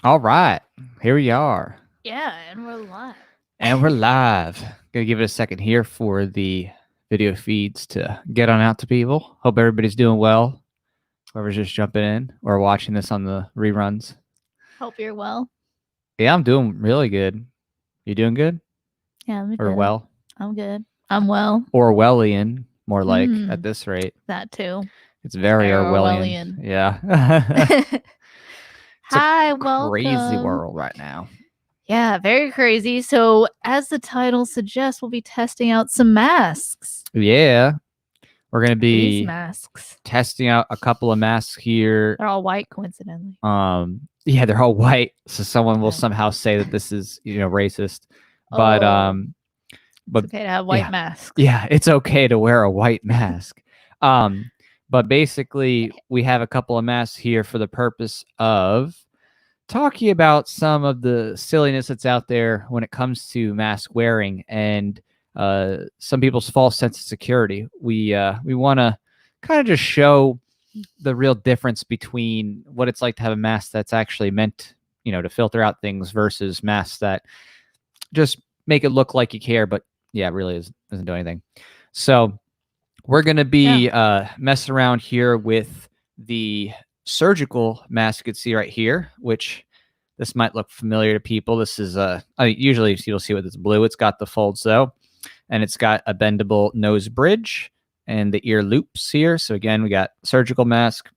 All right, here we are, Yeah, and we're live. and we're live. Gonna give it a second here for the video feeds to get on out to people. Hope everybody's doing well. Whoever's just jumping in or watching this on the reruns. Hope you're well. Yeah, I'm doing really good. You doing good Yeah, I'm or good. well? I'm good. I'm well. Orwellian, more like at this rate. That too. It's very Very Orwellian. Orwellian. Yeah. It's a Hi, crazy welcome. world right now. Yeah, very crazy. So, as the title suggests, we'll be testing out some masks. Yeah. We're gonna Face be masks. testing out a couple of masks here. They're all white, coincidentally. Yeah, they're all white, so someone will Okay. somehow say that this is racist. But it's okay to have white masks. Yeah, it's okay to wear a white mask. But basically we have a couple of masks here for the purpose of talking about some of the silliness that's out there when it comes to mask wearing and some people's false sense of security. We want to kind of just show the real difference between what it's like to have a mask that's actually meant, to filter out things versus masks that just make it look like you care, but yeah, it really doesn't do anything. So we're going to be messing around here with the surgical mask you can see right here, which this might look familiar to people. This is usually you'll see with it's blue. It's got the folds though, and it's got a bendable nose bridge and the ear loops here. So again, we got surgical mask.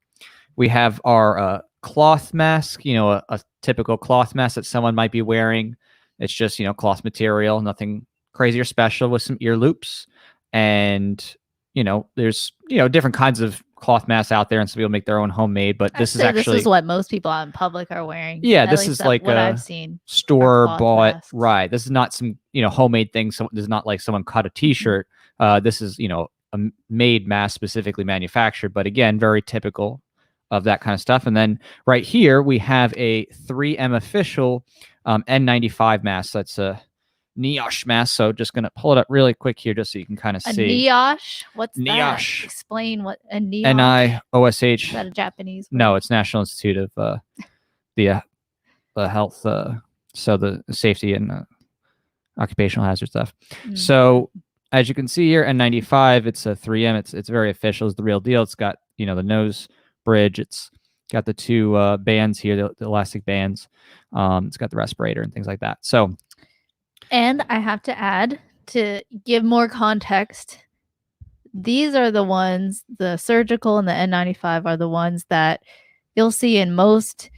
We have our cloth mask, a typical cloth mask that someone might be wearing. It's just, cloth material, nothing crazy or special, with some ear loops. And, there's, different kinds of cloth masks out there, and some people make their own homemade, but this is actually, this is what most people out in public are wearing. yeah, this is like what I've seen. Store bought, right? This is not some, homemade thing. So this is not like someone cut a t-shirt. This is, a made mask specifically manufactured, but again, very typical of that kind of stuff. And then right here we have a 3M official N95 mask. That's a NIOSH mask. So just gonna pull it up really quick here, just so you can kind of see. NIOSH? What's NIOSH? That? Explain what a NIOSH. NIOSH. Is that a Japanese word? No, it's National Institute of the Health. So the safety and occupational hazard stuff. So as you can see here, N95, it's a 3M. It's very official. It's the real deal. It's got, the nose bridge. It's got the two bands here, the elastic bands. It's got the respirator and things like that. So, and I have to add, to give more context, these are the ones, the surgical and the N95 are the ones that you'll see in most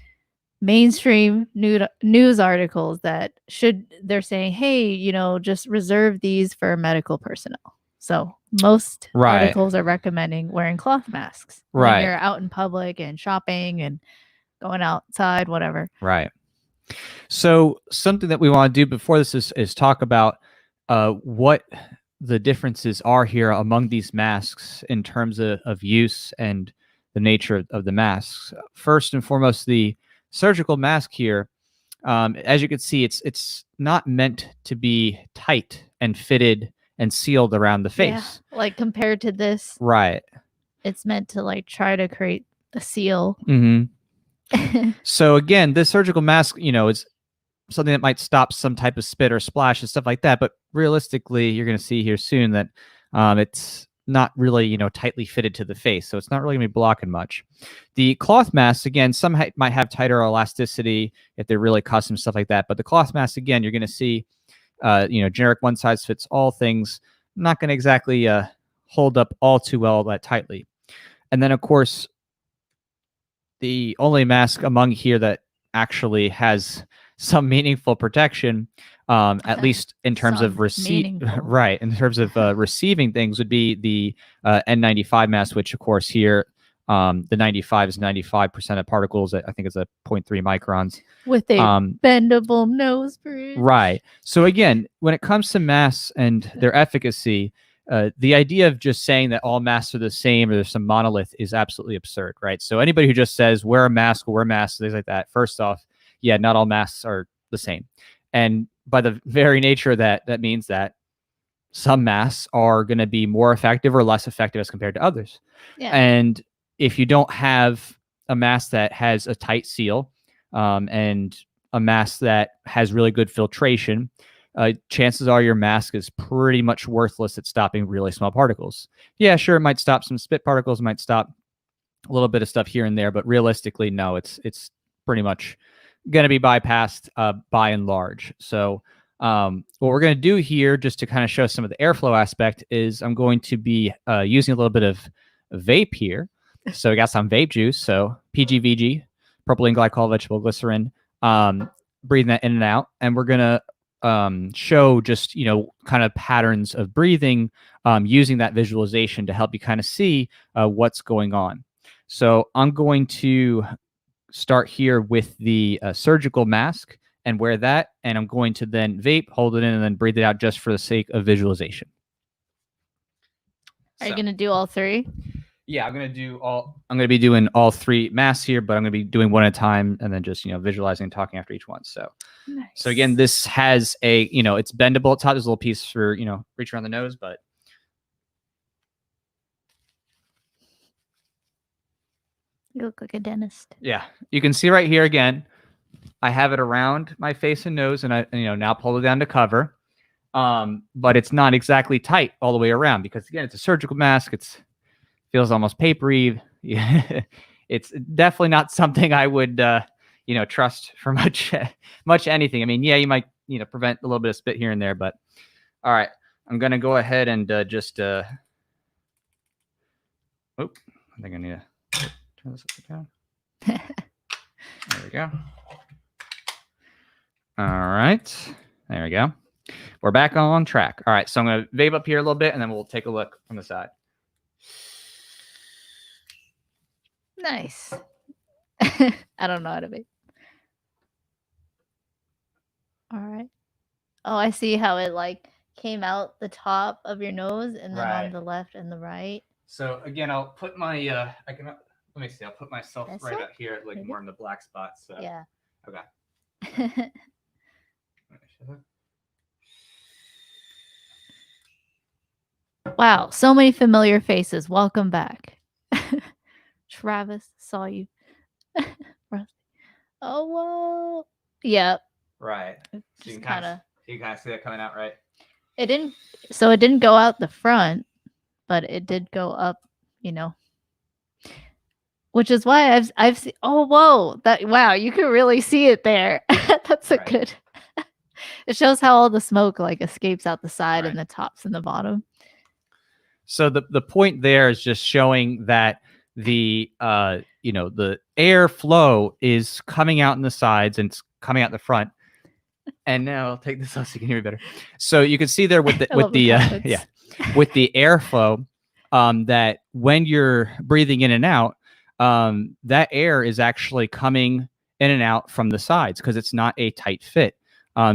mainstream news articles that they're saying, hey, just reserve these for medical personnel. So most articles are recommending wearing cloth masks when you're out in public and shopping and going outside, whatever. Right. So something that we want to do before this is talk about what the differences are here among these masks in terms of use and the nature of the masks. First and foremost, the surgical mask here, as you can see, it's not meant to be tight and fitted and sealed around the face. Yeah, like compared to this, right? It's meant to like try to create a seal. So again, this surgical mask, is something that might stop some type of spit or splash and stuff like that. But realistically, you're going to see here soon that it's not really, tightly fitted to the face. So it's not really gonna be blocking much. The cloth masks, again, some might have tighter elasticity if they're really custom, stuff like that. But the cloth masks, again, you're gonna see, generic one size fits all things, not gonna exactly hold up all too well that tightly. And then of course, the only mask among here that actually has some meaningful protection, at least in terms of receiving things, would be the N95 mask, which of course here, the 95 is 95% of particles. I think it's a 0.3 microns. With a bendable nose bridge. Right. So again, when it comes to masks and their efficacy, the idea of just saying that all masks are the same or there's some monolith is absolutely absurd, right? So anybody who just says wear a mask or wear masks, things like that, first off, yeah, not all masks are the same. And by the very nature of that means that some masks are going to be more effective or less effective as compared to others. Yeah. And if you don't have a mask that has a tight seal, and a mask that has really good filtration, chances are your mask is pretty much worthless at stopping really small particles. Yeah, sure, it might stop some spit particles, might stop a little bit of stuff here and there, but realistically, no, it's pretty much going to be bypassed by and large. So what we're going to do here, just to kind of show some of the airflow aspect, is I'm going to be using a little bit of vape here. So we got some vape juice, so PGVG, propylene glycol, vegetable glycerin, breathing that in and out, and we're going to show just, kind of patterns of breathing using that visualization to help you kind of see what's going on. So I'm going to start here with the surgical mask and wear that, and I'm going to then vape, hold it in, and then breathe it out just for the sake of visualization. Are you going to do all three? Yeah, I'm going to be doing all three masks here, but I'm going to be doing one at a time and then just, visualizing and talking after each one. So, nice. So again, this has a, it's bendable at top. There's a little piece for, reach around the nose, but. You look like a dentist. Yeah, you can see right here again, I have it around my face and nose, and I, now pull it down to cover. But it's not exactly tight all the way around because again, it's a surgical mask. Feels almost papery. It's definitely not something I would, trust for much anything. I mean, yeah, you might, prevent a little bit of spit here and there, but all right, I'm gonna go ahead and just. I think I need to turn this upside down. There we go. All right, there we go. We're back on track. All right, so I'm gonna vape up here a little bit, and then we'll take a look from the side. Nice. I don't know how to vape. All right. Oh, I see how it came out the top of your nose and then on the left and the right. So again, I'll put my let me see. I'll put myself right out here, Maybe? more in the black spot. So yeah. Okay. Wow, so many familiar faces. Welcome back. Travis, saw you. Oh, whoa. Yep. Right. So you can kind of see that coming out, right? It didn't go out the front, but it did go up, which is why I've seen. Oh, whoa! Wow, you can really see it there. That's a good. It shows how all the smoke escapes out the side and the tops and the bottom. So the point there is just showing that the the airflow is coming out in the sides and it's coming out the front. And now I'll take this off so you can hear me better. So you can see there with the with the airflow that when you're breathing in and out, that air is actually coming in and out from the sides because it's not a tight fit.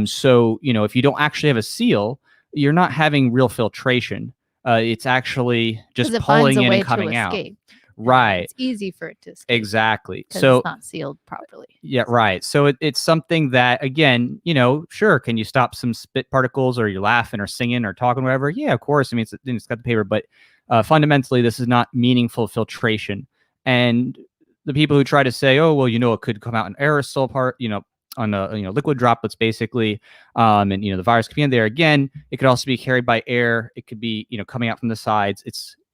So if you don't actually have a seal, you're not having real filtration. It's actually just pulling in and coming out. Right. It's easy for it to escape. Exactly. So it's not sealed properly. Yeah, right. So it's something that, again, sure, can you stop some spit particles or you're laughing or singing or talking, whatever? Yeah, of course. I mean, it's got the paper, but fundamentally, this is not meaningful filtration. And the people who try to say, oh, well, it could come out in aerosol part, on liquid droplets, basically, and the virus could be in there. Again, it could also be carried by air. It could be coming out from the sides.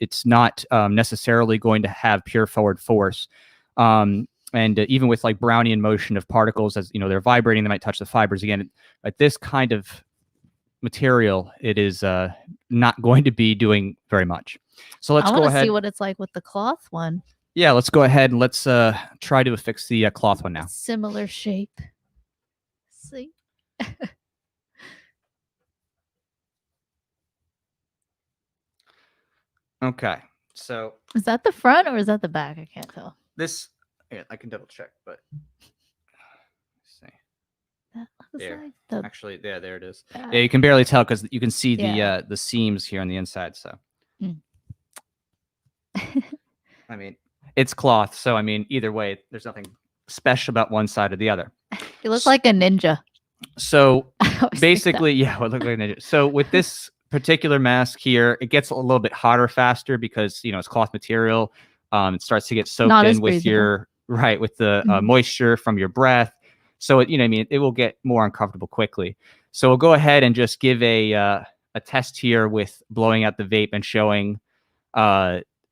It's not necessarily going to have pure forward force. And even with Brownian motion of particles, as they're vibrating, they might touch the fibers. Again, at this kind of material, it is not going to be doing very much. So let's go ahead. I want to see what it's like with the cloth one. Yeah, let's go ahead and let's try to affix the cloth one now. Similar shape. See? Okay, so is that the front or is that the back? I can't tell. This, I can double check, but let's see. There. Actually, there it is. Yeah, you can barely tell because you can see the seams here on the inside. So, I mean, it's cloth, so I mean, either way, there's nothing special about one side or the other. You look like a ninja. So basically, yeah, it looks like a ninja. So with this particular mask here, it gets a little bit hotter faster because it's cloth material. It starts to get soaked in with your right, with the moisture from your breath. So it, it will get more uncomfortable quickly. So we'll go ahead and just give a test here with blowing out the vape and showing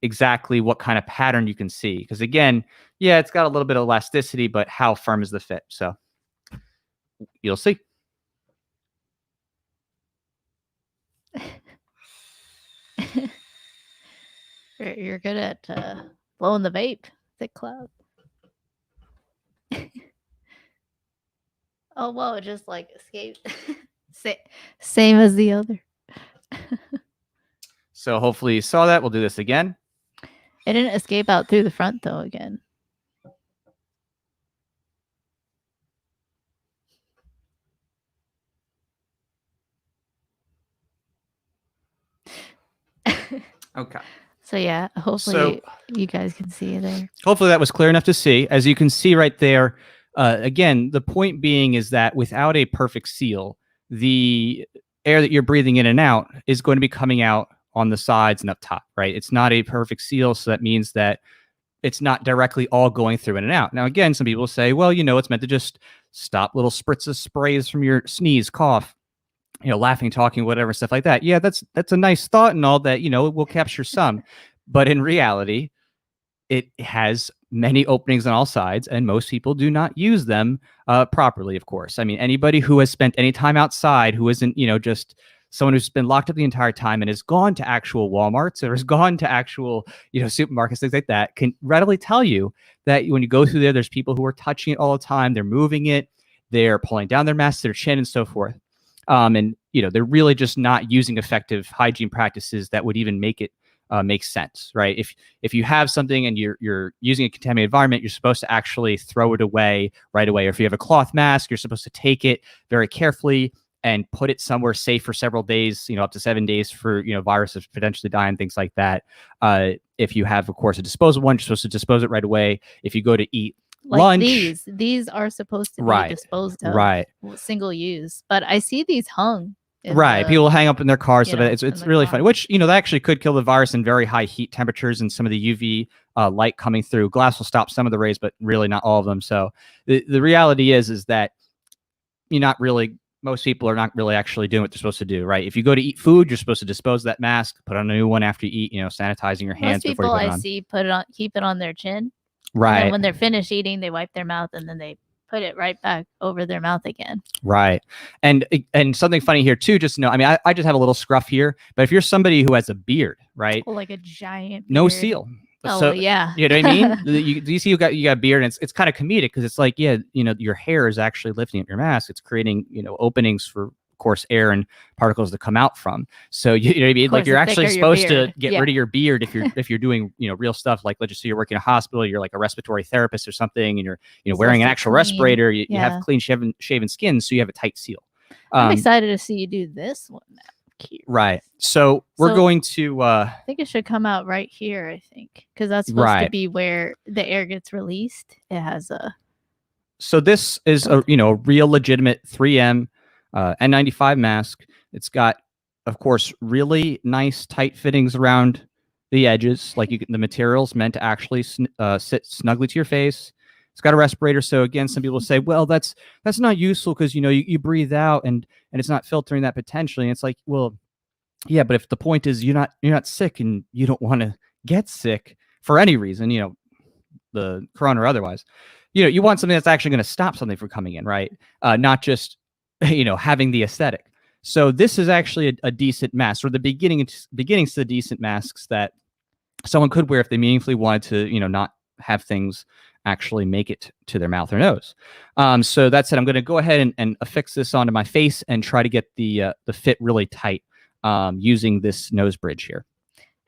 exactly what kind of pattern you can see. Because again, yeah, it's got a little bit of elasticity, but how firm is the fit? So you'll see. You're good at blowing the vape, thick cloud. Oh, whoa, it just like escaped. Same as the other. So hopefully you saw that. We'll do this again. It didn't escape out through the front though again. Okay. So yeah, hopefully you guys can see it there. Hopefully that was clear enough to see. As you can see right there, again, the point being is that without a perfect seal, the air that you're breathing in and out is going to be coming out on the sides and up top, right? It's not a perfect seal, so that means that it's not directly all going through in and out. Now, again, some people say, well, it's meant to just stop little spritz of sprays from your sneeze, cough, laughing, talking, whatever, stuff like that. Yeah, that's a nice thought and all that, it will capture some. But in reality, it has many openings on all sides, and most people do not use them properly, of course. I mean, anybody who has spent any time outside, who isn't, just someone who's been locked up the entire time and has gone to actual Walmarts or has gone to actual, supermarkets, things like that, can readily tell you that when you go through there, there's people who are touching it all the time. They're moving it. They're pulling down their masks, their chin, and so forth. And, they're really just not using effective hygiene practices that would even make it make sense, right? If you have something and you're using a contaminated environment, you're supposed to actually throw it away right away. Or if you have a cloth mask, you're supposed to take it very carefully and put it somewhere safe for several days, up to 7 days for, viruses potentially die and things like that. If you have, of course, a disposable one, you're supposed to dispose it right away. If you go to eat lunch, these are supposed to be disposed of, single use. But I see these hung. People hang up in their cars, so that it's really funny. Which that actually could kill the virus in very high heat temperatures and some of the UV light coming through. Glass will stop some of the rays, but really not all of them. So the reality is that most people are not really actually doing what they're supposed to do, right? If you go to eat food, you're supposed to dispose of that mask, put on a new one after you eat, sanitizing your hands before you put it on. Most people I see keep it on their chin. Right. And when they're finished eating, they wipe their mouth and then they put it right back over their mouth again. Right. And something funny here too, just to know, I mean, I just have a little scruff here, but if you're somebody who has a beard, right? Like a giant beard. No seal. Oh, so, yeah. You know what I mean? You see you got a beard, and it's kind of comedic because it's like, yeah, your hair is actually lifting up your mask. It's creating, openings for, of course, air and particles to come out from. So you know what I mean? Like you're actually supposed to get rid of your beard if you're doing, real stuff. Like let's just say you're working in a hospital, you're like a respiratory therapist or something, and you're wearing an actual respirator. You have clean shaven skin, so you have a tight seal. I'm excited to see you do this one now. Cute. Right. So we're going to I think it should come out right here, I think, because that's supposed to be where the air gets released. It has a So this is a real legitimate 3M N95 mask. It's got, of course, really nice tight fittings around the edges, like the material's meant to actually sit snugly to your face. It's got a respirator, so again, some people say, well, that's not useful because you breathe out and it's not filtering that potentially. And it's like, well, yeah, but if the point is you're not sick and you don't want to get sick for any reason, the corona or otherwise, you want something that's actually going to stop something from coming in, right? Not just having the aesthetic. So this is actually a decent mask, or the beginnings to the decent masks that someone could wear if they meaningfully wanted to, not have things actually make it to their mouth or nose. So that said, I'm going to go ahead and affix this onto my face and try to get the fit really tight using this nose bridge here.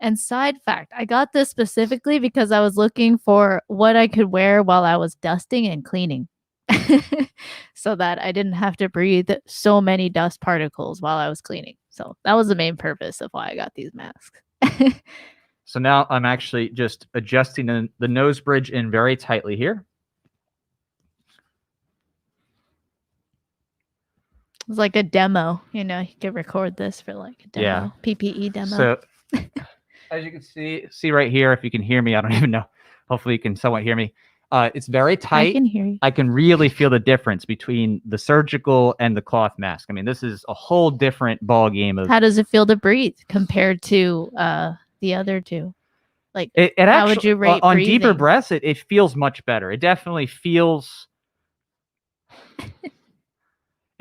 And side fact, I got this specifically because I was looking for what I could wear while I was dusting and cleaning. So that I didn't have to breathe so many dust particles while I was cleaning. So that was the main purpose of why I got these masks. So now I'm actually just adjusting the nose bridge in very tightly here. It's like a demo, you could record this for like a demo, PPE demo. So as you can see right here, if you can hear me, I don't even know. Hopefully you can somewhat hear me. It's very I tight. can hear you. I can really feel the difference between the surgical and the cloth mask. I mean, this is a whole different ball game of How does it feel to breathe compared to the other two? Like, it how actually, would you rate on deeper breathing? breaths, it feels much better. It definitely feels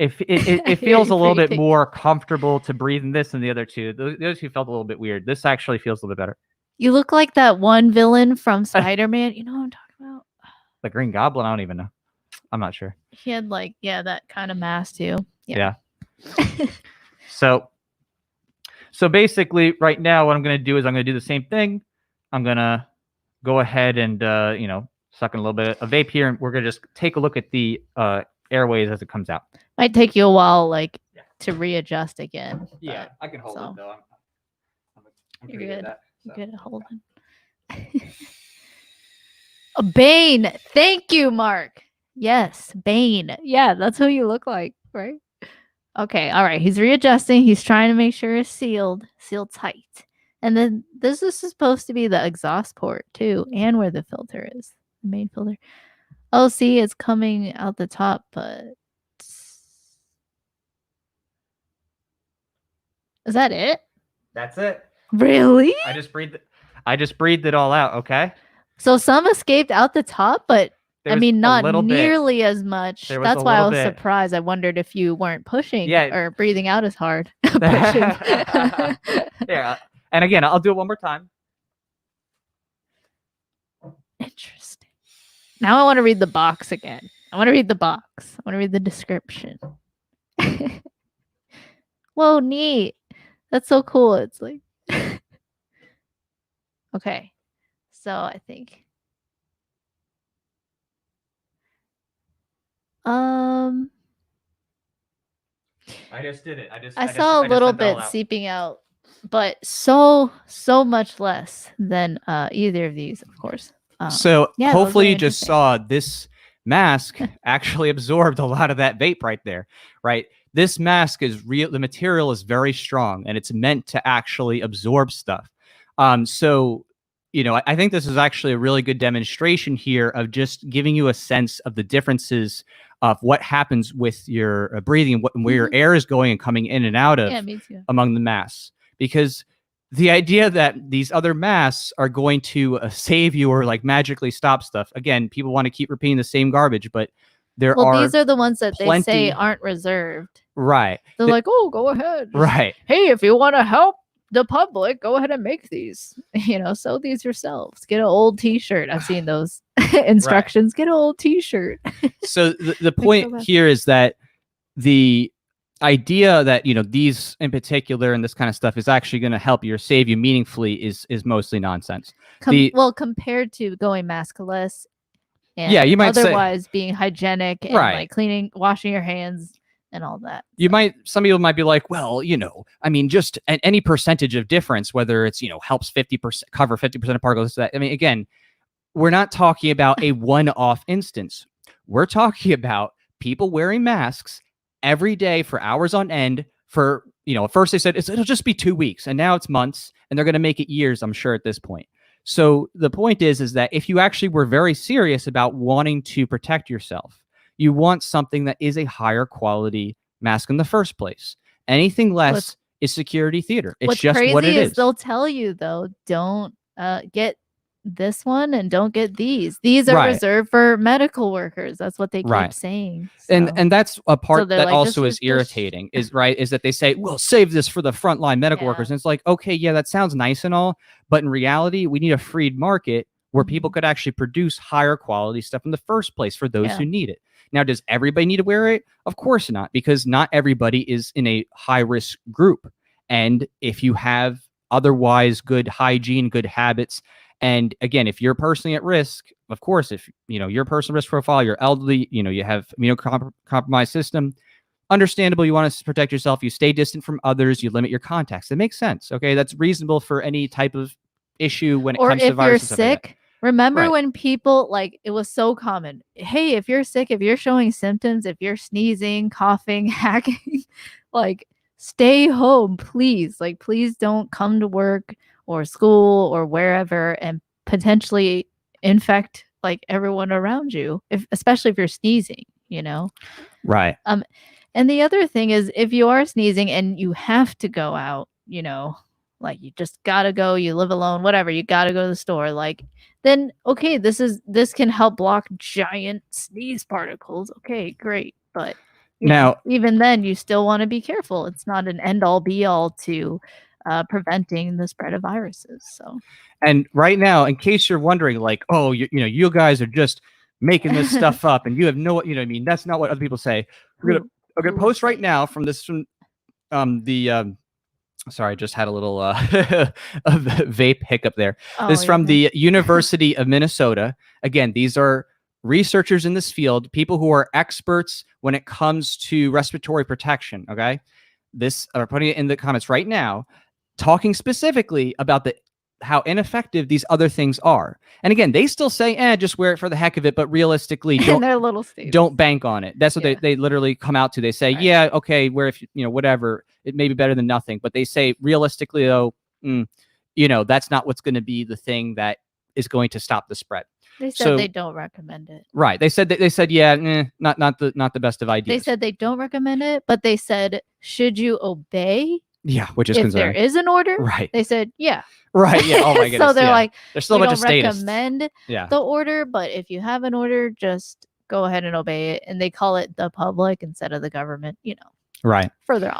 it feels a little bit Breathing. more comfortable to breathe in this than the other two. The other two felt a little bit weird. This actually feels a little bit better. You look like that one villain from Spider-Man. You know what I'm talking about? The Green Goblin, I don't even know. I'm not sure. He had like, yeah, that kind of mask too. Yeah. So basically, right now, what I'm going to do is I'm going to do the same thing. I'm going to go ahead and suck in a little bit of vape here, and we're going to just take a look at the airways as it comes out. Might take you a while, like, to readjust again. Yeah, I can hold so- it though. I'm You're pretty good. at that. You're good at holding. Bane. Thank you, Mark. Yes, Bane. Yeah, that's who you look like, right? Okay, all right. He's readjusting. He's trying to make sure it's sealed tight. And then this is supposed to be the exhaust port too, and where the filter is, the main filter. Oh, see, it's coming out the top, but is that it? That's it. Really? I just breathed it all out. Okay. So some escaped out the top, but I mean, not nearly as much. There was That's a why I little was bit. surprised. I wondered if you weren't pushing Yeah. or breathing out as hard. Yeah. And again, I'll do it one more time. Interesting. Now I want to read the box again. I want to read the box. I want to read the description. Whoa, neat. That's so cool. It's like okay. So I think I just did it. I saw a little bit seeping out, but so much less than either of these, of course. So yeah, hopefully you just saw this mask actually absorbed a lot of that vape right there, right? This mask is real. The material is very strong and it's meant to actually absorb stuff. So, I think this is actually a really good demonstration here of just giving you a sense of the differences of what happens with your breathing and where your air is going and coming in and out of among the masks. Because the idea that these other masks are going to save you or like magically stop stuff. Again, people want to keep repeating the same garbage, but these are the ones that they say aren't reserved. Right. They're like, oh, go ahead. Right. Hey, if you want to help the public, go ahead and make these. Sew these yourselves. Get an old T-shirt. I've seen those instructions. Right. Get an old T-shirt. So the point here is that the idea that these in particular and this kind of stuff is actually going to help you or save you meaningfully is mostly nonsense. Compared to going maskless and you might otherwise being hygienic and like washing your hands and all that. Some people might be like, well, I mean, just any percentage of difference, whether it's helps 50% cover 50% of particles. I mean, again, we're not talking about a one-off instance. We're talking about people wearing masks every day for hours on end for, at first they said it'll just be 2 weeks and now it's months and they're going to make it years, I'm sure at this point. So the point is that if you actually were very serious about wanting to protect yourself, you want something that is a higher quality mask in the first place. Anything less is security theater. It's just what it is. They'll tell you though, don't get this one and don't get these. These are reserved for medical workers. That's what they keep saying. So. And that's a part that also is irritating is that they say, well, save this for the frontline medical workers. And it's like, okay, yeah, that sounds nice and all. But in reality, we need a freed market where people could actually produce higher quality stuff in the first place for those who need it. Now, does everybody need to wear it? Of course not, because not everybody is in a high risk group. And if you have otherwise good hygiene, good habits, and again, if you're personally at risk, of course, if your personal risk profile, you're elderly, you have immunocompromised system, understandable, you want to protect yourself, you stay distant from others, you limit your contacts. It makes sense. Okay, that's reasonable for any type of issue when it comes to viruses. Or if you're sick, remember when people it was so common. Hey, if you're sick, if you're showing symptoms, if you're sneezing, coughing, hacking, stay home, please. Please don't come to work or school or wherever and potentially infect like everyone around you, especially if you're sneezing, you know. Right. And the other thing is, if you are sneezing and you have to go out, you know, like you just gotta go, you live alone, whatever, you gotta go to the store, like, then okay, this can help block giant sneeze particles. Okay, great. But you know, Now, even then, you still want to be careful. It's not an end all be all to preventing the spread of viruses. So, and right now, in case you're wondering, like, oh, you guys are just making this stuff up, and you have no, what I mean, that's not what other people say. I'm gonna post right now from the sorry, I just had a little a vape hiccup there. This is from the University of Minnesota. Again, these are researchers in this field, people who are experts when it comes to respiratory protection. Okay, this are putting it in the comments right now, talking specifically about how ineffective these other things are. And again, they still say, just wear it for the heck of it, but realistically, don't bank on it. That's what they literally come out to. They say, yeah, okay, where if whatever, it may be better than nothing. But they say realistically, though, that's not what's going to be the thing that is going to stop the spread. They said they don't recommend it. Right. They said yeah, not the best of ideas. They said they don't recommend it, but they said, should you obey? Yeah, which is if concerning. There is an order. Right. They said, yeah. Right. Yeah. Oh my goodness. So they're like, there's still a bunch of statists. Recommend the order, but if you have an order, just go ahead and obey it. And they call it the public instead of the government. Right. Further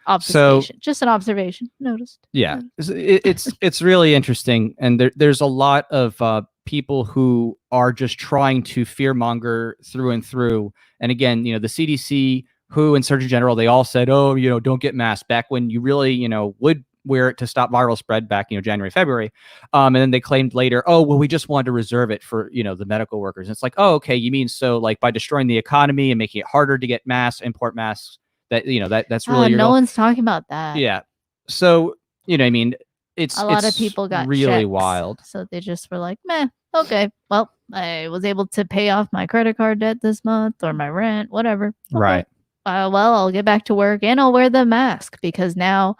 observation. So, just an observation. Noticed. Yeah. It's really interesting, and there's a lot of people who are just trying to fearmonger through and through. And again, the CDC, WHO, and Surgeon General, they all said, oh, don't get masks, back when you really, would wear it to stop viral spread back, January, February. And then they claimed later, oh, well, we just wanted to reserve it for, the medical workers. And it's like, oh, okay, you mean so like by destroying the economy and making it harder to get masks, import masks, that, that's really no one's talking about that. Yeah. So, I mean, it's a lot of people got really checks, wild. So they just were like, meh, okay, well, I was able to pay off my credit card debt this month or my rent, whatever. Okay. Right. Well, I'll get back to work and I'll wear the mask because now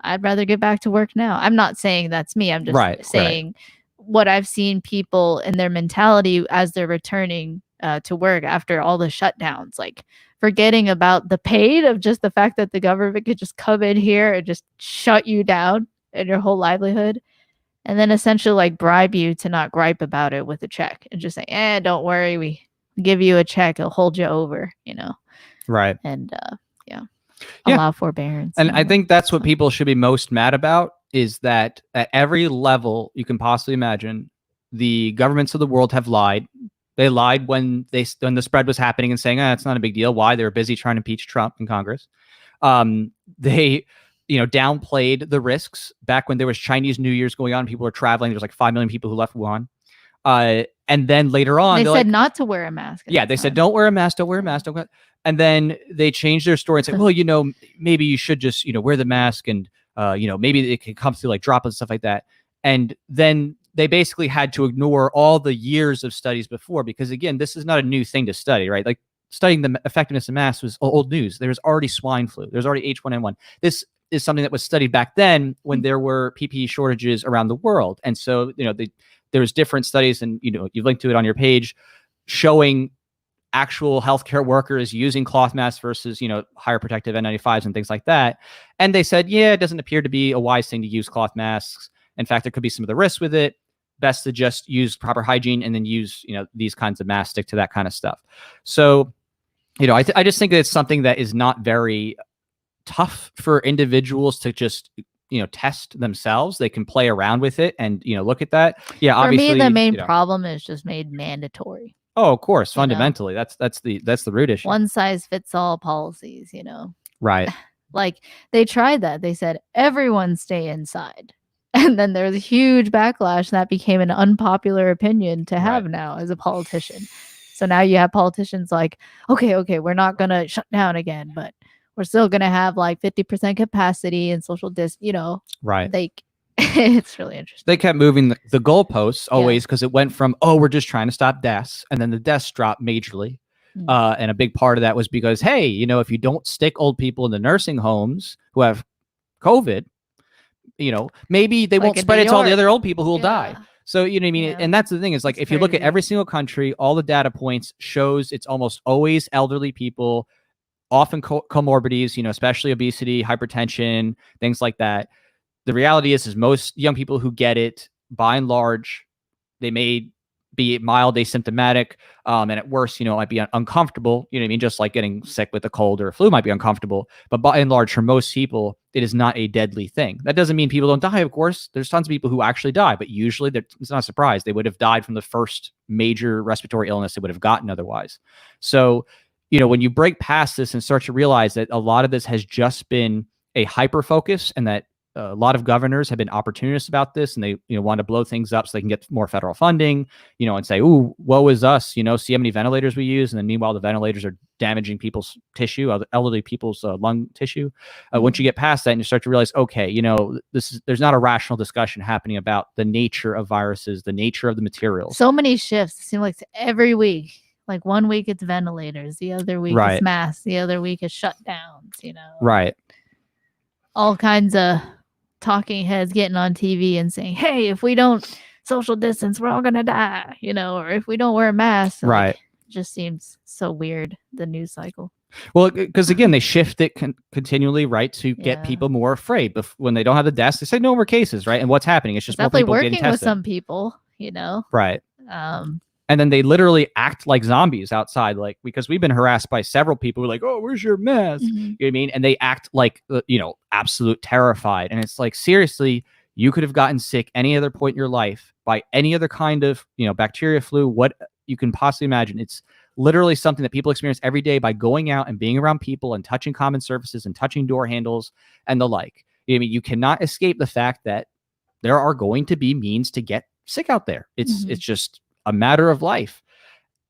I'd rather get back to work now. I'm not saying that's me. I'm just saying what I've seen people and their mentality as they're returning to work after all the shutdowns, like forgetting about the pain of just the fact that the government could just come in here and just shut you down and your whole livelihood. And then essentially like bribe you to not gripe about it with a check and just say, don't worry. We give you a check. It'll hold you over, Right. And allow forbearance. And I think that's what people should be most mad about, is that at every level you can possibly imagine, the governments of the world have lied. They lied when the spread was happening and saying, it's not a big deal. Why? They were busy trying to impeach Trump in Congress. They downplayed the risks back when there was Chinese New Year's going on. People were traveling. There was like 5 million people who left Wuhan. And then later on, they said not to wear a mask. Yeah, they said, don't wear a mask, don't wear a mask. And then they changed their story and said, well, maybe you should just, wear the mask, and, maybe it can come through like droplets and stuff like that. And then they basically had to ignore all the years of studies before, because again, this is not a new thing to study, right? Like studying the effectiveness of masks was old news. There was already swine flu. There's already H1N1. This is something that was studied back then when there were PPE shortages around the world. And so, there's different studies, and, you've linked to it on your page, showing actual healthcare workers using cloth masks versus, higher protective N95s and things like that. And they said, it doesn't appear to be a wise thing to use cloth masks. In fact, there could be some of the risks with it. Best to just use proper hygiene and then use, these kinds of masks, stick to that kind of stuff. So, I just think that it's something that is not very tough for individuals to just, test themselves. They can play around with it and, look at that. Yeah. Obviously, for me, the main problem is just made mandatory. Oh, of course. Fundamentally, that's the root issue. One size fits all policies, Right. Like they tried that. They said everyone stay inside. And then there's a huge backlash. That became an unpopular opinion to have now as a politician. So now you have politicians like, okay, we're not going to shut down again, but we're still going to have like 50% capacity and social Right. It's really interesting. They kept moving the goalposts always, because it went from, we're just trying to stop deaths. And then the deaths dropped majorly. And a big part of that was because, hey, if you don't stick old people in the nursing homes who have COVID, maybe they won't spread it to all the other old people who will die. So, you know what I mean? Yeah. And that's the thing is, like, It's if you look at crazy. every single country, all the data points shows it's almost always elderly people, often comorbidities, you know, especially obesity, hypertension, things like that. The reality is most young people who get it, by and large, they may be mild asymptomatic, and at worst, you know, it might be uncomfortable. You know what I mean? Just like getting sick with a cold or a flu might be uncomfortable. But by and large, for most people, it is not a deadly thing. That doesn't mean people don't die, of course. There's tons of people who actually die, but usually it's not a surprise. They would have died from the first major respiratory illness they would have gotten otherwise. So, you know, when you break past this and start to realize that a lot of this has just been a hyper focus, and that a lot of governors have been opportunists about this, and they, you know, want to blow things up so they can get more federal funding, you know, and say, "Ooh, woe is us," you know, see how many ventilators we use, and then meanwhile the ventilators are damaging people's tissue, elderly people's lung tissue. Once you get past that and you start to realize, okay, you know, there's not a rational discussion happening about the nature of viruses, the nature of the materials. So many shifts. It seems like every week. Like 1 week it's ventilators, the other week it's masks, the other week it's shutdowns, you know. Right. All kinds of talking heads getting on TV and saying, "Hey, if we don't social distance, we're all gonna die," you know, or if we don't wear masks. Right. Like, it just seems so weird, the news cycle. Well, because again, they shift it continually, right, to get people more afraid. But when they don't have the deaths, they say no more cases, right? And what's happening? It's just more people getting tested. With some people, you know. Right. And then they literally act like zombies outside, like, because we've been harassed by several people who are like, "Oh, where's your mask?" You know what I mean? And they act like, you know, absolute terrified. And it's like, seriously, you could have gotten sick any other point in your life by any other kind of, you know, bacteria, flu, what you can possibly imagine. It's literally something that people experience every day by going out and being around people and touching common surfaces and touching door handles and the like. You know what I mean? You cannot escape the fact that there are going to be means to get sick out there. It's just a matter of life.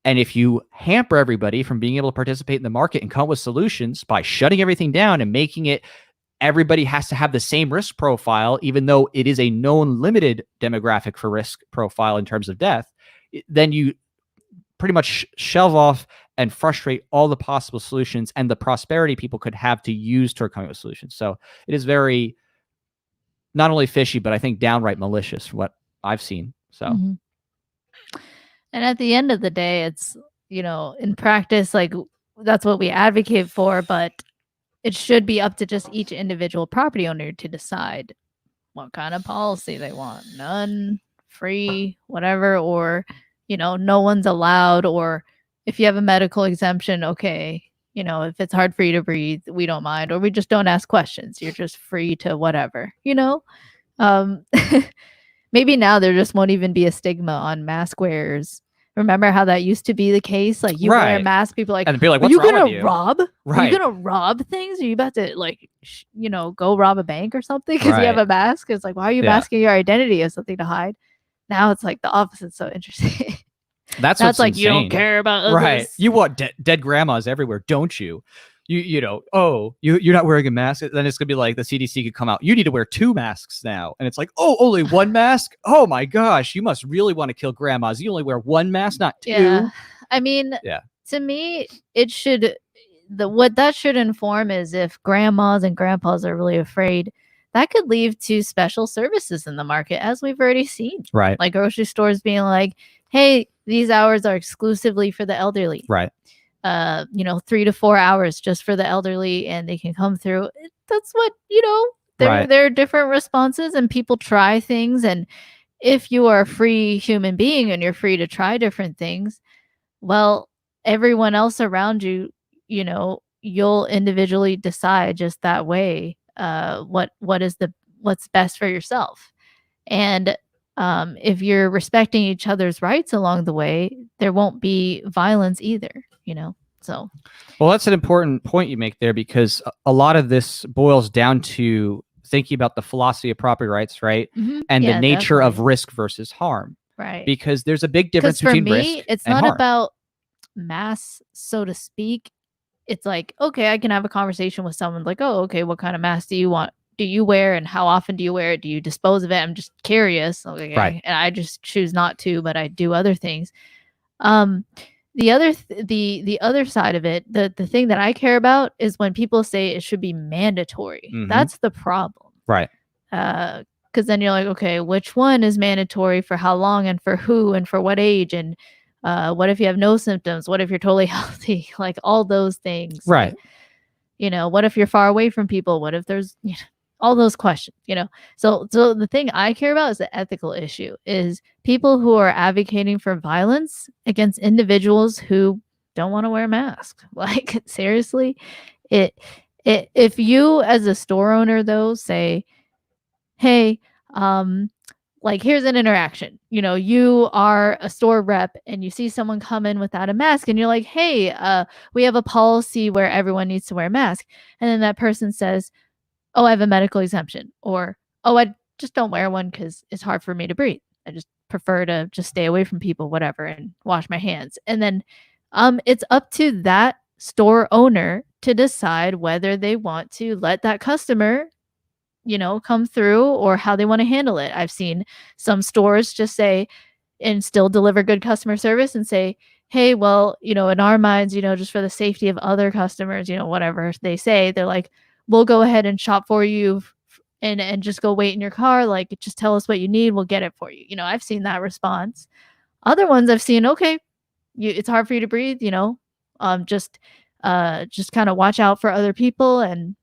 And if you hamper everybody from being able to participate in the market and come up with solutions by shutting everything down and making it everybody has to have the same risk profile, even though it is a known limited demographic for risk profile in terms of death, then you pretty much shelve off and frustrate all the possible solutions and the prosperity people could have to use toward coming up with solutions. So it is very, not only fishy, but I think downright malicious from what I've seen. So. And at the end of the day, it's, you know, in practice, like, that's what we advocate for, but it should be up to just each individual property owner to decide what kind of policy they want. None, free, whatever, or, you know, no one's allowed, or if you have a medical exemption, okay, you know, if it's hard for you to breathe, we don't mind, or we just don't ask questions. You're just free to whatever, you know? Maybe now there just won't even be a stigma on mask wearers. Remember how that used to be the case? Like, you wear a mask, people are like, and people are like, "Are what's you wrong gonna with you? rob? Right. Are you gonna rob things? Are you about to, like, you know, go rob a bank or something because you have a mask?" It's like, why are you masking your identity as something to hide? Now it's like the opposite. So interesting. That's like insane. You don't care about others. Right. You want dead grandmas everywhere, don't you? You know, oh, you're not wearing a mask. Then it's gonna be like the CDC could come out. You need to wear 2 masks now, and it's like, oh, only 1 mask. Oh my gosh, you must really want to kill grandmas. You only wear 1 mask, not 2. Yeah, I mean, to me, it should. What that should inform is if grandmas and grandpas are really afraid, that could lead to special services in the market, as we've already seen. Right. Like grocery stores being like, "Hey, these hours are exclusively for the elderly." Right. You know, 3 to 4 hours just for the elderly, and they can come through. That's what, you know, there are different responses, and people try things. And if you are a free human being and you're free to try different things, well, everyone else around you, you know, you'll individually decide just that way, what's best for yourself. And if you're respecting each other's rights along the way, there won't be violence either, you know. So, well, that's an important point you make there, because a lot of this boils down to thinking about the philosophy of property rights, right? And the nature of risk versus harm, right? Because there's a big difference between risk it's and not harm. About mass, so to speak. It's like, okay, I can have a conversation with someone like, "Oh, okay, what kind of mask do you want? Do you wear, and how often do you wear it? Do you dispose of it? I'm just curious." Okay, right. And I just choose not to, but I do other things. The other side of it, the thing that I care about is when people say it should be mandatory. That's the problem. Right. because then you're like, okay, which one is mandatory for how long and for who and for what age? And what if you have no symptoms? What if you're totally healthy? Like all those things. Right. Like, you know, what if you're far away from people? What if there's, you know, all those questions, you know? So the thing I care about is the ethical issue, is people who are advocating for violence against individuals who don't want to wear masks. Like, seriously, if you as a store owner though say, hey, like here's an interaction, you know, you are a store rep and you see someone come in without a mask and you're like, hey, we have a policy where everyone needs to wear a mask, and then that person says, oh, I have a medical exemption, or oh, I just don't wear one because it's hard for me to breathe, I just prefer to just stay away from people, whatever, and wash my hands. And then it's up to that store owner to decide whether they want to let that customer, you know, come through, or how they want to handle it. I've seen some stores just say, and still deliver good customer service and say, hey, well, you know, in our minds, you know, just for the safety of other customers, you know, whatever they say, they're like, we'll go ahead and shop for you and just go wait in your car. Like, just tell us what you need, we'll get it for you. You know, I've seen that response. Other ones I've seen, okay, it's hard for you to breathe, you know, just kind of watch out for other people, and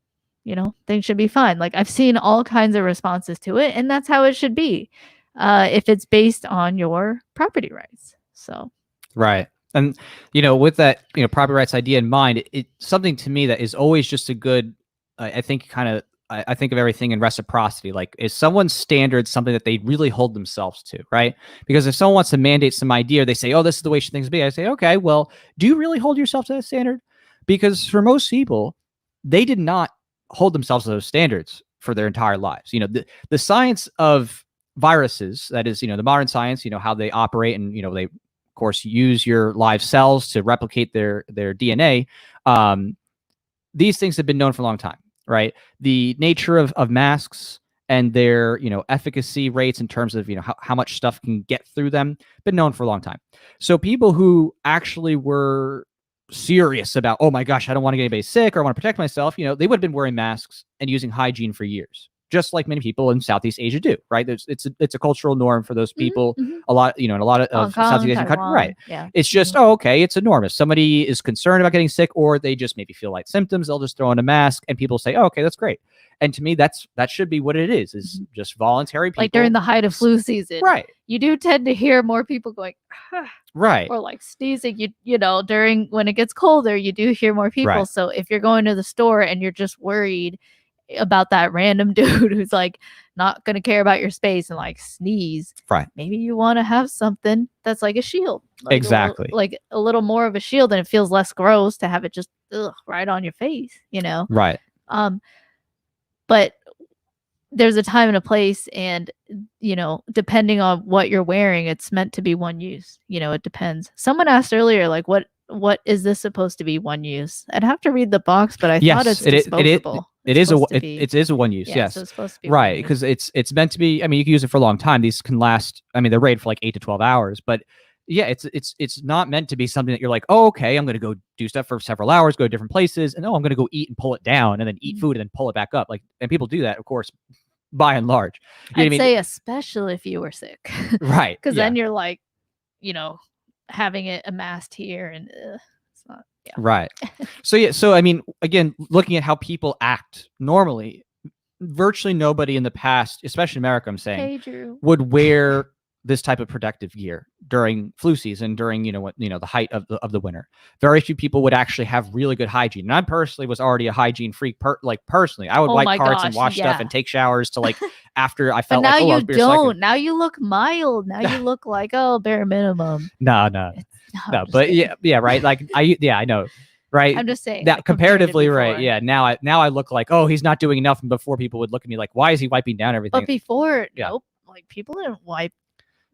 you know, things should be fine. Like, I've seen all kinds of responses to it, and that's how it should be, if it's based on your property rights. So Right. And, you know, with that, you know, property rights idea in mind, it's something to me that is always just a good, I think I think of everything in reciprocity. Like, is someone's standard something that they really hold themselves to, right? Because if someone wants to mandate some idea, they say, oh, this is the way things be. I say, okay, well, do you really hold yourself to that standard? Because for most people, they did not hold themselves to those standards for their entire lives. You know, the science of viruses, that is, you know, the modern science, you know, how they operate, and, you know, they, of course, use your live cells to replicate their DNA. These things have been known for a long time, right? The nature of masks and their, you know, efficacy rates in terms of, you know, how much stuff can get through them, been known for a long time. So people who actually were serious about, oh my gosh, I don't want to get anybody sick, or I want to protect myself, you know, they would have been wearing masks and using hygiene for years, just like many people in Southeast Asia do, right? It's a cultural norm for those people. mm-hmm. A lot, you know, in a lot of Southeast Asian countries, right? Yeah. It's just, oh, okay, it's a norm. If somebody is concerned about getting sick, or they just maybe feel light symptoms, they'll just throw on a mask, and people say, oh, okay, that's great. And to me, that should be what it is just voluntary people. Like during the height of flu season, right? You do tend to hear more people going, right, or like sneezing. You know, during when it gets colder, you do hear more people. Right. So if you're going to the store and you're just worried about that random dude who's like not going to care about your space and like sneeze, right, maybe you want to have something that's like a shield, like exactly, like a little more of a shield, and it feels less gross to have it just right on your face, you know? Right. But there's a time and a place, and, you know, depending on what you're wearing, it's meant to be one use. You know, it depends. Someone asked earlier, like, what is this supposed to be one use? I'd have to read the box, but I thought it's disposable. It is a one use. Yes. So it's supposed to be right. Because it's meant to be, I mean, you can use it for a long time. These can last, I mean, they're rated for like 8 to 12 hours, but yeah, it's not meant to be something that you're like, oh, okay, I'm going to go do stuff for several hours, go to different places, and oh, I'm going to go eat and pull it down, and then eat food and then pull it back up. Like, and people do that, of course, by and large. You I'd say especially if you were sick. Right. Because then you're like, you know, having it amassed here, and it's not. Yeah. Right. So I mean, again, looking at how people act normally, virtually nobody in the past, especially in America, I'm saying, hey, Drew, would wear this type of protective gear during flu season, during, the height of the winter. Very few people would actually have really good hygiene. And I personally was already a hygiene freak. Personally, I would wipe carts and wash stuff and take showers to like after I felt but now like, you don't. Now you look mild. Now you look like, oh, bare minimum. No, but yeah, right. Like I know. Right. I'm just saying that comparatively, right. Yeah. Now I look like, oh, he's not doing enough. And before, people would look at me like, why is he wiping down everything? But before, nope. Like, people didn't wipe.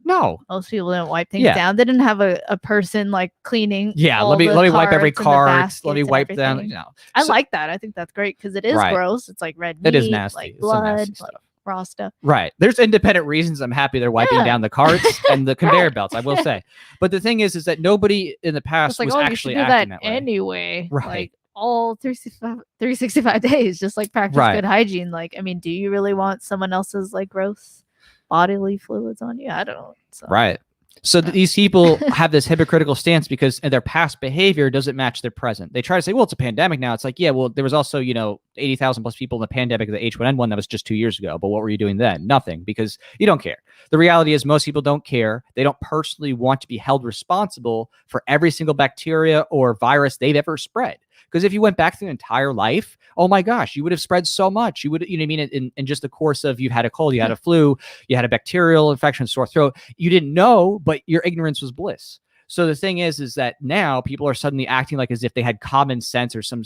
No, most people didn't wipe things down. They didn't have a person like cleaning. Yeah, let me wipe every cart. Let me wipe down. You know, I like that. I think that's great because it is gross. It's like red meat. It is nasty. Like blood, like raw stuff. Right. There's independent reasons I'm happy they're wiping down the carts and the conveyor belts, I will say. But the thing is that nobody in the past was actually acting that way. Anyway. Right. Like, all 365 days, just like practice Right. good hygiene. Like, I mean, do you really want someone else's like gross bodily fluids on you? I don't. So. Right. So these people have this hypocritical stance because their past behavior doesn't match their present. They try to say, well, it's a pandemic now. It's like, yeah, well, there was also, 80,000 plus people in the pandemic of the H1N1 that was just 2 years ago. But what were you doing then? Nothing, because you don't care. The reality is most people don't care. They don't personally want to be held responsible for every single bacteria or virus they've ever spread. Because if you went back through your entire life, oh my gosh, you would have spread so much. You would, you know what I mean? In just the course of you had a cold, you had a flu, you had a bacterial infection, sore throat. You didn't know, but your ignorance was bliss. So the thing is that now people are suddenly acting like as if they had common sense or some,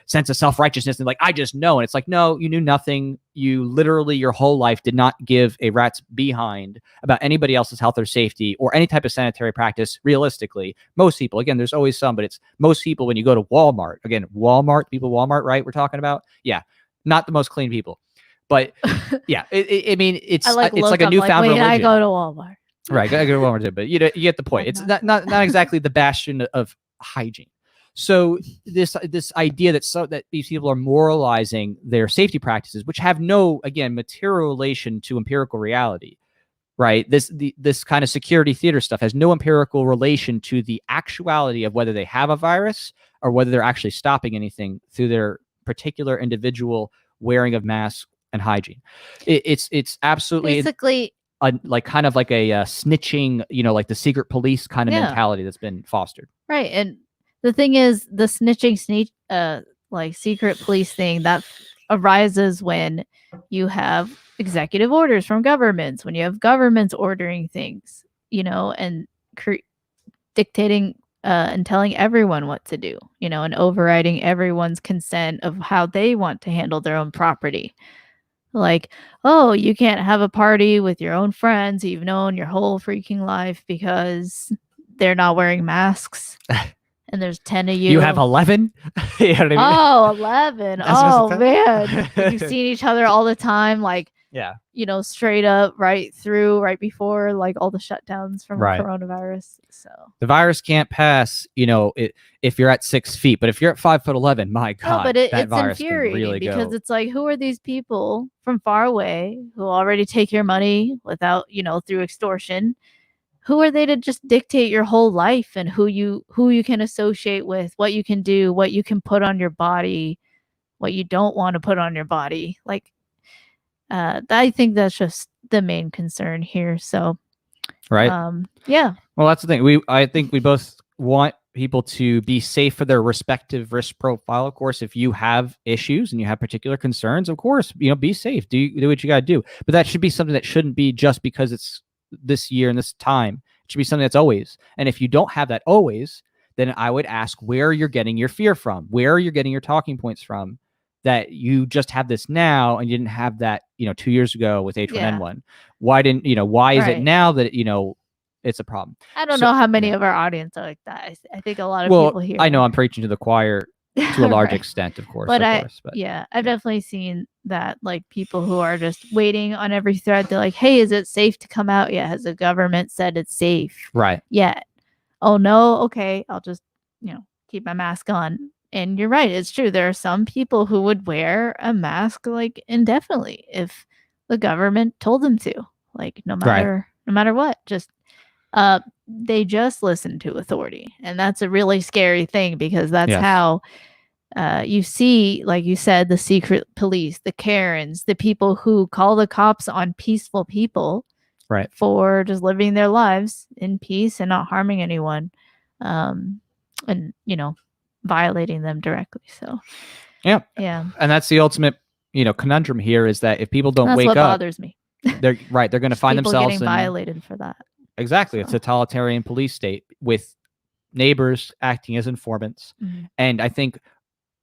sense of self-righteousness. And like, I just know. And it's like, no, you knew nothing. You literally your whole life did not give a rat's behind about anybody else's health or safety or any type of sanitary practice. Realistically, most people, again, there's always some, but it's most people when you go to Walmart, again, Walmart, right? We're talking about, yeah, not the most clean people. But yeah, I mean, it's like a newfound religion. I go to Walmart. Right, I go to Walmart too, but you get the point. It's not exactly the bastion of hygiene. So this idea that these people are moralizing their safety practices, which have no, again, material relation to empirical reality, right? This kind of security theater stuff has no empirical relation to the actuality of whether they have a virus or whether they're actually stopping anything through their particular individual wearing of masks and hygiene. It's absolutely basically kind of like a snitching, like the secret police kind of mentality that's been fostered. Right. And the thing is, the snitching, like secret police thing that arises when you have executive orders from governments, when you have governments ordering things, and dictating and telling everyone what to do, and overriding everyone's consent of how they want to handle their own property. Like, oh, you can't have a party with your own friends you've known your whole freaking life because they're not wearing masks. And there's 10 of you. You have 11? You know what I mean? Oh, 11. Oh, man. You've seen each other all the time. Like, yeah, straight up right before like all the shutdowns from coronavirus. So the virus can't pass, if you're at 6 feet, but if you're at 5'11", my God, but that it's virus infuriating can really because go. it's like, who are these people from far away who already take your money without, through extortion? Who are they to just dictate your whole life and who you can associate with, what you can do, what you can put on your body, what you don't want to put on your body? Like, I think that's just the main concern here. So, right. Yeah. Well, that's the thing. I think we both want people to be safe for their respective risk profile. Of course, if you have issues and you have particular concerns, of course, be safe. Do what you got to do. But that should be something that shouldn't be just because it's this year and this time. It should be something that's always. And if you don't have that always, then I would ask where you're getting your fear from, where you're getting your talking points from, that you just have this now and you didn't have that, 2 years ago with H1N1. Why didn't, why is it now that, it's a problem? I don't know how many of our audience are like that. I think a lot of people here. I know I'm preaching to the choir to a large extent, of course. But I've definitely seen that, like, people who are just waiting on every thread. They're like, hey, is it safe to come out yet? Has the government said it's safe? Right. Yet. Oh, no. Okay. I'll just, keep my mask on. And you're right. It's true. There are some people who would wear a mask like indefinitely if the government told them to, like, no matter what, just, they just listen to authority. And that's a really scary thing because that's how you see, like you said, the secret police, the Karens, the people who call the cops on peaceful people for just living their lives in peace and not harming anyone. And, violating them directly. So, yeah. And that's the ultimate, conundrum here is that if people don't wake up, that's what bothers me. They're going to find themselves getting violated for that. Exactly. So. It's a totalitarian police state with neighbors acting as informants. Mm-hmm. And I think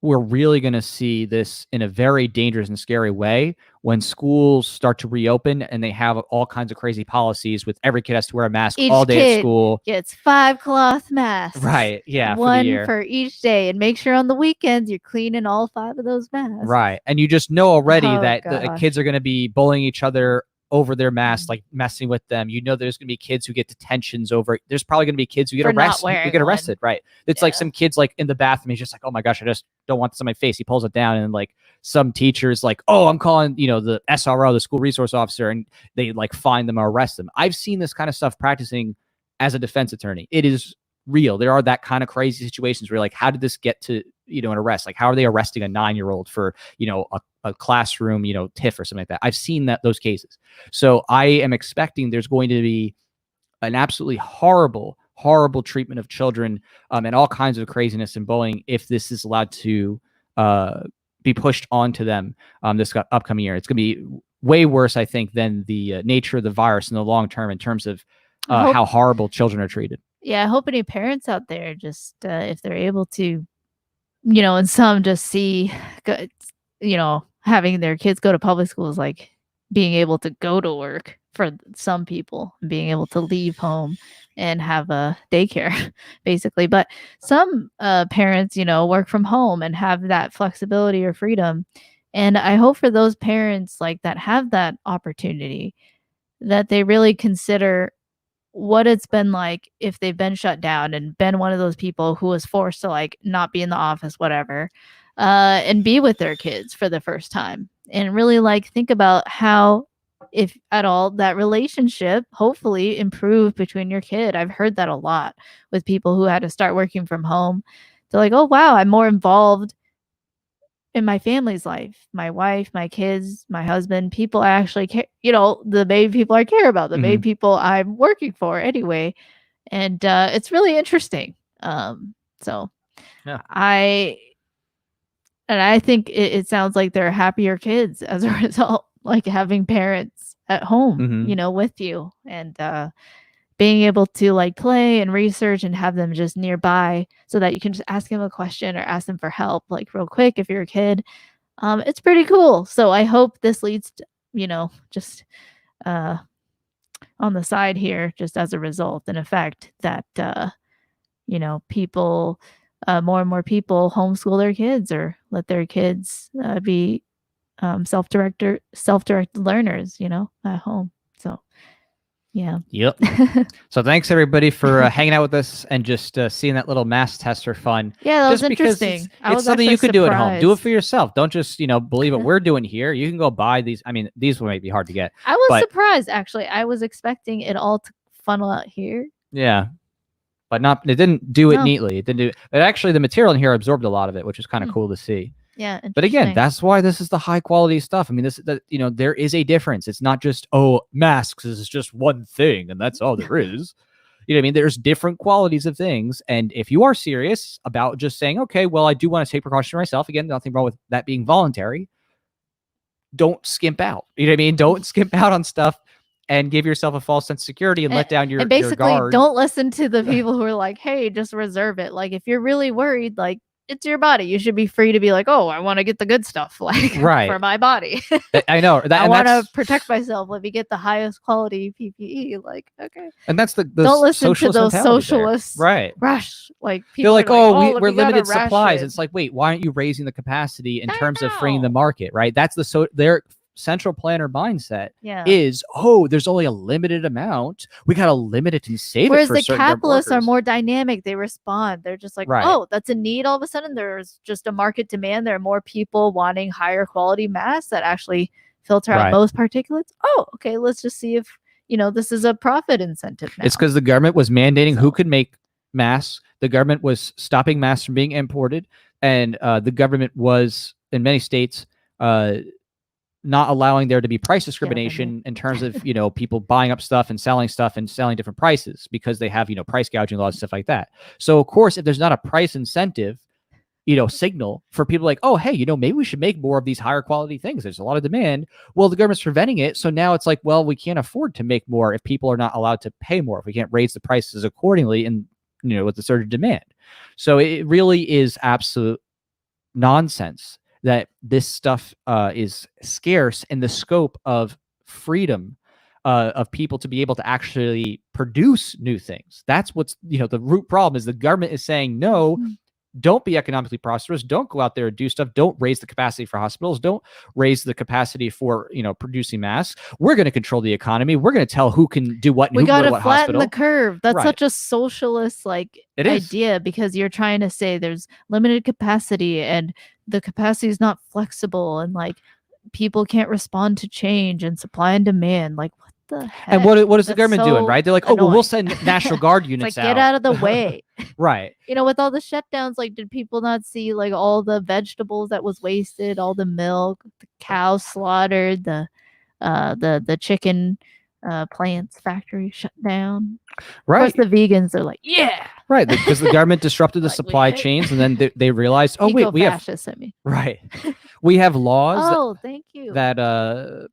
we're really going to see this in a very dangerous and scary way when schools start to reopen and they have all kinds of crazy policies with every kid has to wear a mask all day at school. It's 5 cloth masks. Right. Yeah. One for each day. And make sure on the weekends you're cleaning all 5 of those masks. Right. And you just know already that the kids are going to be bullying each other over their mask, like messing with them. You know, there's going to be kids who get detentions over. There's probably going to be kids who get arrested. Right? It's like some kids like in the bathroom. He's just like, oh my gosh, I just don't want this on my face. He pulls it down, and like some teachers like, oh, I'm calling, you know, the SRO, the school resource officer, and they like find them or arrest them. I've seen this kind of stuff practicing as a defense attorney. It is real. There are that kind of crazy situations where like, how did this get to, you know, an arrest? Like, how are they arresting a 9-year-old for, you know, a classroom, you know, tiff or something like that? I've seen those cases. So I am expecting there's going to be an absolutely horrible treatment of children, and all kinds of craziness and bullying if this is allowed to be pushed onto them this upcoming year. It's going to be way worse, I think, than the nature of the virus in the long term in terms of how horrible children are treated. Yeah, I hope any parents out there just, if they're able to, you know, and some just see, you know, having their kids go to public schools, like being able to go to work for some people, being able to leave home and have a daycare, basically. But some parents, you know, work from home and have that flexibility or freedom. And I hope for those parents like that have that opportunity, that they really consider what it's been like if they've been shut down and been one of those people who was forced to like not be in the office, whatever, and be with their kids for the first time, and really like think about how, if at all, that relationship hopefully improved between your kid. I've heard that a lot with people who had to start working from home. They're like, oh wow, I'm more involved in my family's life, my wife, my kids, my husband, people I actually care, you know, the main people I care about, the main people I'm working for anyway. And it's really interesting. So yeah. I think it sounds like they're happier kids as a result, like having parents at home, you know, with you, and being able to like play and research and have them just nearby so that you can just ask them a question or ask them for help like real quick if you're a kid. It's pretty cool. So I hope this leads to, you know, just on the side here, just as a result, an effect that you know, people, more and more people homeschool their kids or let their kids be self-directed learners, you know, at home. So yeah. Yep. So thanks everybody for hanging out with us and just seeing that little mass tester fun. Yeah, that just was interesting. It's something you could do at home. Do it for yourself. Don't just, you know, believe what we're doing here. You can go buy these. I mean, these might be hard to get. I was surprised, actually. I was expecting it all to funnel out here. Yeah. But it didn't do it neatly. It didn't do it. But actually the material in here absorbed a lot of it, which is kind of cool to see. Yeah. But again, that's why this is the high quality stuff. I mean, you know, there is a difference. It's not just, oh, masks is just one thing and that's all there is. You know what I mean? There's different qualities of things. And if you are serious about just saying, okay, well, I do want to take precautions for myself, again, nothing wrong with that being voluntary. Don't skimp out. You know what I mean? Don't skimp out on stuff and give yourself a false sense of security and let down your basically your guard. Don't listen to the people who are like, hey, just reserve it. Like, if you're really worried, like, it's your body. You should be free to be like, oh, I want to get the good stuff, like for my body. I know. I want to protect myself. Let me get the highest quality PPE. Like, okay. And that's the don't listen to those socialists. Right. Rush. Like, people they're like, oh, we're limited supplies. It's like, wait, why aren't you raising the capacity in terms of freeing the market? Right. That's their central planner mindset is, oh, there's only a limited amount. We got to limit it and save Whereas it for the capitalists are more dynamic. They respond. They're just like, oh, that's a need. All of a sudden, there's just a market demand. There are more people wanting higher quality masks that actually filter out most particulates. Oh, okay. Let's just see if, you know, this is a profit incentive now. It's because the government was mandating who could make masks. The government was stopping masks from being imported. And the government was, in many states, not allowing there to be price discrimination in terms of, you know, people buying up stuff and selling different prices because they have, you know, price gouging laws and stuff like that. So of course, if there's not a price incentive, you know, signal for people like, oh, hey, you know, maybe we should make more of these higher quality things. There's a lot of demand. Well, the government's preventing it. So now it's like, well, we can't afford to make more if people are not allowed to pay more, if we can't raise the prices accordingly and, you know, with the surge of demand. So it really is absolute nonsense that this stuff is scarce in the scope of freedom of people to be able to actually produce new things. That's what's, you know, the root problem is the government is saying, no, Don't be economically prosperous. Don't go out there and do stuff. Don't raise the capacity for hospitals. Don't raise the capacity for, producing masks. We're going to control the economy. We're going to tell who can do what and We who can got go to to what flatten hospital. the curve. That's Right. such a socialist It is. idea, because you're trying to say there's limited capacity and the capacity is not flexible, and like people can't respond to change and supply and demand. Like, what the heck? And what is the That's government doing, so right? They're like, oh, well, we'll annoying. send National Guard It's units like, out. get out of the way. Right. With all the shutdowns, like, did people not see like all the vegetables that was wasted, all the milk, the cows slaughtered, the chicken plants factory shut down? Right. Of course, the vegans are like, yeah. Right, because the government disrupted the Like, supply chains, and then they realized, oh wait, we have Eco-fascists at me. right, we have laws Oh, thank you. that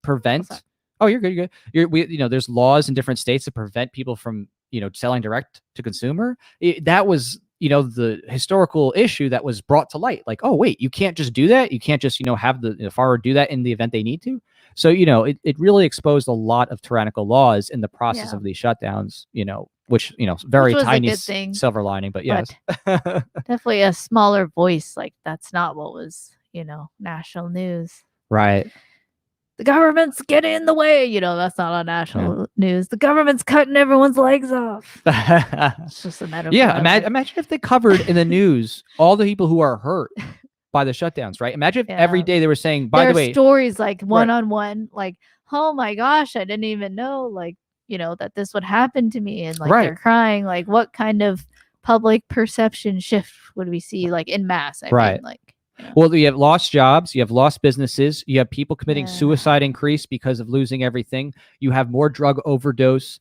prevent. sorry. Oh, you're good. You're good. There's laws in different states that prevent people from selling direct to consumer. That was the historical issue that was brought to light. Like, oh wait, you can't just do that. You can't just have the farmer do that in the event they need to. So it really exposed a lot of tyrannical laws in the process Yeah. of these shutdowns. Which very Which was a tiny good thing, silver lining, but yes, definitely a smaller voice. Like, that's not what was national news. right. The government's getting in the way. That's not on national news. The government's cutting everyone's legs off. It's just a metaphor. Yeah, imagine if they covered in the news all the people who are hurt by the shutdowns, right? Imagine if every day they were saying, by the way, stories like one-on-one, like, oh my gosh, I didn't even know, like, that this would happen to me, and like they're crying. Like, what kind of public perception shift would we see, like, in mass? I mean, like, well, you have lost jobs, you have lost businesses, you have people committing suicide increase because of losing everything. You have more drug overdose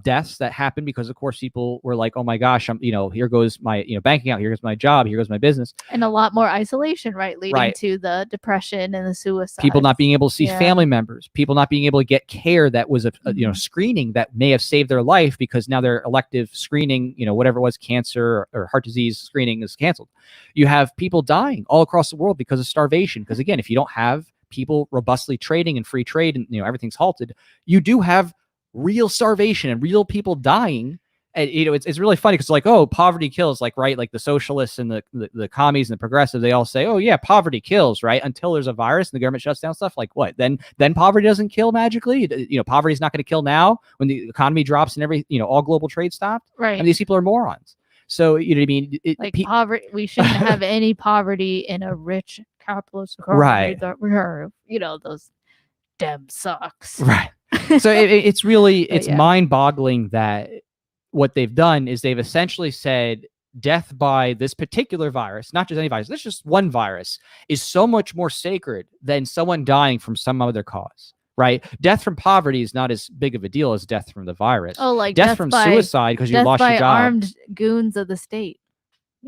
deaths that happen because, of course, people were like, oh my gosh, I'm here goes my bank account, here goes my job, here goes my business, and a lot more isolation, right, leading to the depression and the suicide. People not being able to see family members, people not being able to get care that was a screening that may have saved their life, because now their elective screening, whatever it was, cancer or heart disease screening, is canceled. You have people dying all across the world because of starvation, because again, if you don't have people robustly trading and free trade, and everything's halted, you do have real starvation and real people dying. And it's really funny because, like, oh, poverty kills, like, right, like the socialists and the commies and the progressives, they all say, oh yeah, poverty kills, right, until there's a virus and the government shuts down stuff. Like, what, then poverty doesn't kill magically? Poverty is not going to kill now when the economy drops and all global trade stopped, right? I mean, these people are morons. So what I mean, poverty, we shouldn't have any poverty in a rich capitalist economy, right? That we are, those dem sucks, right? So it's really it's mind-boggling that what they've done is they've essentially said death by this particular virus, not just any virus, this is just one virus, is so much more sacred than someone dying from some other cause, right? Death from poverty is not as big of a deal as death from the virus. Oh, like death from suicide because you lost your job. Armed goons of the state,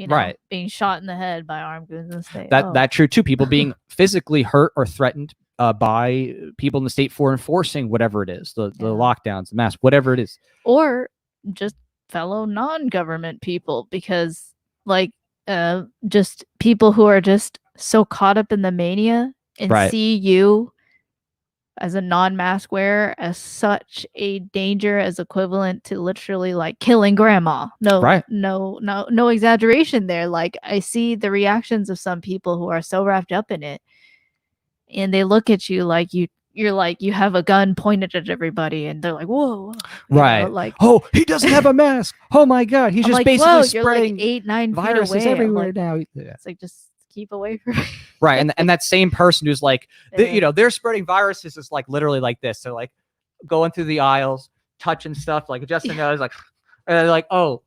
right? Being shot in the head by armed goons of the state. That's true too. People being physically hurt or threatened by people in the state for enforcing whatever it is, the lockdowns, the masks, whatever it is. Or just fellow non-government people, because like just people who are just so caught up in the mania and see you as a non-mask wearer as such a danger, as equivalent to literally like killing grandma. No exaggeration there. Like, I see the reactions of some people who are so wrapped up in it, and they look at you like you're like you have a gun pointed at everybody, and they're like, whoa, like, oh, he doesn't have a mask, oh my god, he's just like, basically spreading like 8-9 viruses everywhere like, now. It's like, just keep away from me. Right. And that same person who's like, they're spreading viruses is like literally like this. So like going through the aisles, touching stuff, like adjusting nose, like, and they're like, oh,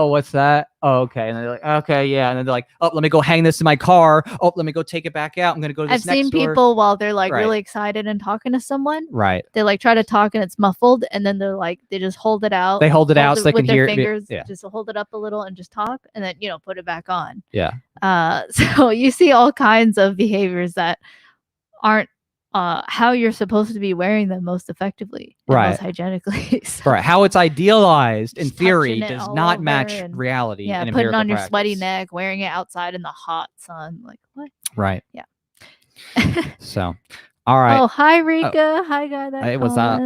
what's that? Oh, okay. And they're like, okay, yeah. And then they're like, oh, let me go hang this in my car. Oh, let me go take it back out. I'm going to go to this next store. I've seen people while they're like really excited and talking to someone. Right. They like try to talk and it's muffled. And then they're like, they just hold it out. They hold it out so they can hear it. Fingers, just hold it up a little and just talk. And then, put it back on. Yeah. So you see all kinds of behaviors that aren't how you're supposed to be wearing them most effectively, most hygienically. So right. How it's idealized in theory does not match reality. Yeah, putting it on your sweaty neck, wearing it outside in the hot sun. Like, what? Right. Yeah. So, all right. Oh, hi, Rika. Hi, guy. That what's up?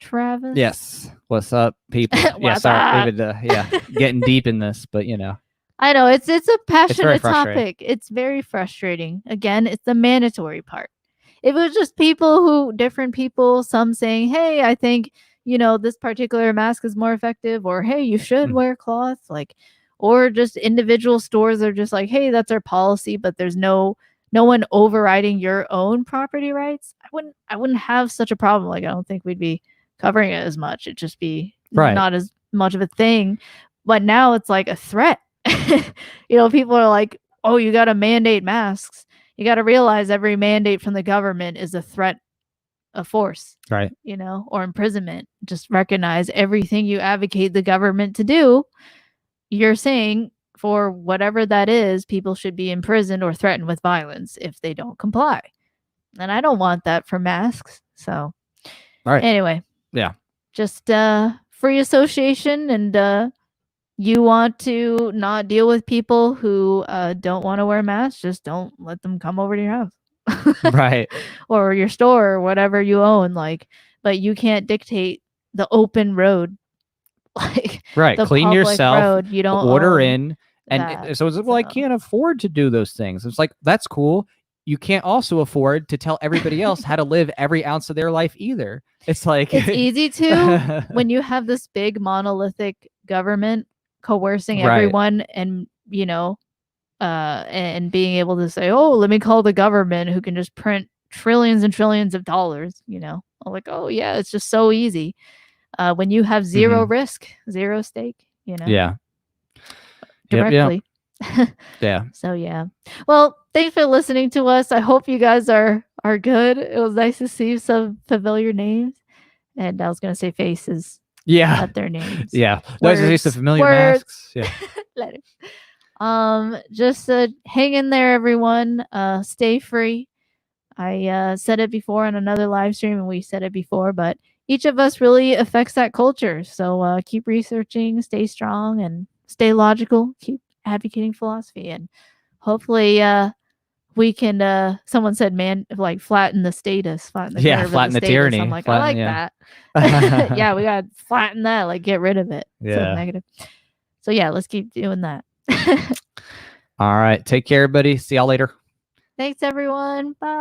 Travis. Yes. What's up, people? What's sorry. up? Getting deep in this, but I know it's a passionate frustrating. topic. It's very frustrating. Again, it's the mandatory part. If it was just different people, some saying, "Hey, I think this particular mask is more effective," or "Hey, you should wear cloth," like, or just individual stores are just like, "Hey, that's our policy," but there's no one overriding your own property rights. I wouldn't have such a problem. Like, I don't think we'd be covering it as much. It'd just be Right. not as much of a thing. But now it's like a threat. People are like, "Oh, you got to mandate masks." You got to realize every mandate from the government is a threat of force, Right. or imprisonment. Just recognize everything you advocate the government to do, you're saying for whatever that is, people should be imprisoned or threatened with violence if they don't comply. And I don't want that for masks. So, Right. anyway, Yeah. just free association, and you want to not deal with people who don't want to wear masks, just don't let them come over to your house. Right. Or your store or whatever you own, but you can't dictate the open road. Like, Right. the Clean public yourself, road, you don't order own in. And that. so it's, well, I can't afford to do those things. It's like, that's cool. You can't also afford to tell everybody else how to live every ounce of their life either. It's like, it's easy to when you have this big monolithic government coercing Right. everyone, and and being able to say, "Oh, let me call the government who can just print trillions and trillions of dollars." I'm like, "Oh yeah, it's just so easy." When you have zero risk, zero stake, Yeah. directly. Yep. Yeah. So yeah. Well, thanks for listening to us. I hope you guys are good. It was nice to see some familiar names, and I was gonna say faces. Yeah. Not their names. Yeah. Those are some familiar words. masks. Yeah. Letters. Just hang in there, everyone. Stay free. I said it before on another live stream, and we said it before, but each of us really affects that culture. So keep researching, stay strong, and stay logical. Keep advocating philosophy, and hopefully we can someone said, man, like, flatten the status, flatten the curve flatten of the the status. tyranny. I'm like, I like that. Yeah, we gotta flatten that, like, get rid of it. Yeah. So negative. So yeah, let's keep doing that. All right. Take care, everybody. See y'all later. Thanks, everyone. Bye.